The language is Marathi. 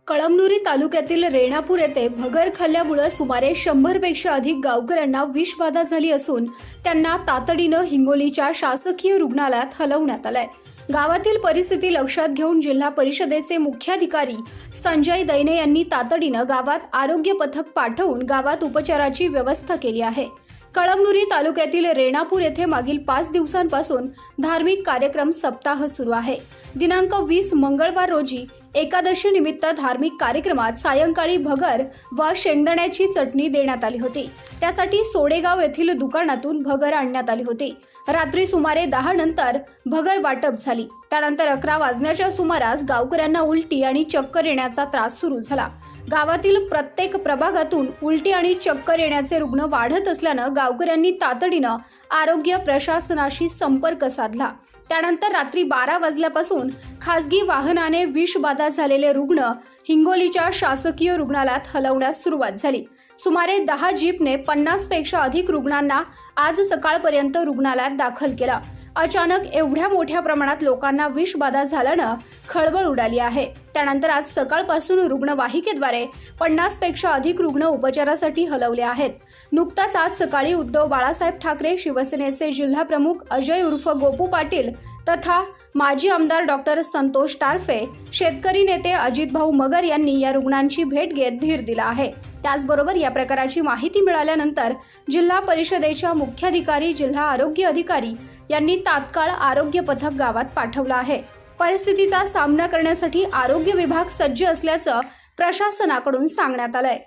कळमनुरी तालुक्यातील रेणापूर येथे भगर खाल्ल्यामुळे सुमारे 100 पेक्षा अधिक गावकऱ्यांना विषबाधा झाली असून त्यांना तातडीनं हिंगोलीच्या शासकीय रुग्णालयात हलवण्यात आलंय। गावातील परिस्थिती लक्षात घेऊन जिल्हा परिषदेचे मुख्याधिकारी संजय दैने यांनी तातडीनं गावात आरोग्य पथक पाठवून गावात उपचाराची व्यवस्था केली आहे। कळमनुरी तालुक्यातील रेणापूर येथे मागील 5 दिवसांपासून धार्मिक कार्यक्रम सप्ताह सुरू आहे। दिनांक 20 मंगळवार रोजी एकादशी निमित्त धार्मिक कार्यक्रमात सायंकाळी भगर व शेंगदाण्याची चटणी देण्यात आली होती। त्यासाठी सोडेगाव येथील दुकानातून भगर आणण्यात आली होती। रात्री सुमारे 10 नंतर भगर वाटप झाली। त्यानंतर 11 वाजण्याच्या सुमारास गावकऱ्यांना उलटी आणि चक्कर येण्याचा त्रास सुरू झाला। गावातील प्रत्येक प्रभागातून उलटी आणि चक्कर येण्याचे रुग्ण वाढत असल्यानं गावकऱ्यांनी तातडीनं आरोग्य प्रशासनाशी संपर्क साधला। त्यानंतर रात्री 12 वाजल्यापासून खासगी वाहनाने विषबाधा झालेले रुग्ण हिंगोलीच्या शासकीय रुग्णालयात हलवण्यास सुरुवात झाली। सुमारे 10 जीपने 50 पेक्षा अधिक रुग्णांना आज सकाळपर्यंत रुग्णालयात दाखल केलं। अचानक एवढ्या मोठ्या प्रमाणात लोकांना विषबाधा झाल्यानं खळबळ उडाली आहे। त्यानंतर आज सकाळपासून रुग्णवाहिकेद्वारे 50 पेक्षा अधिक रुग्ण उपचारासाठी हलवले आहेत। नुकताच आज सकाळी उद्धव बाळासाहेब ठाकरे, शिवसेनेचे जिल्हा प्रमुख अजय उर्फ गोपू पाटील तथा माजी आमदार डॉक्टर संतोष टारफे, शेतकरी नेते अजितभाऊ मगर यांनी या रुग्णांची भेट घेत धीर दिला आहे। त्याचबरोबर या प्रकाराची माहिती मिळाल्यानंतर जिल्हा परिषदेच्या मुख्याधिकारी, जिल्हा आरोग्य अधिकारी यांनी तात्काळ आरोग्य पथक गावात पाठवलं आहे। परिस्थितीचा सामना करण्यासाठी आरोग्य विभाग सज्ज असल्याचं प्रशासनाकडून सांगण्यात आलंय।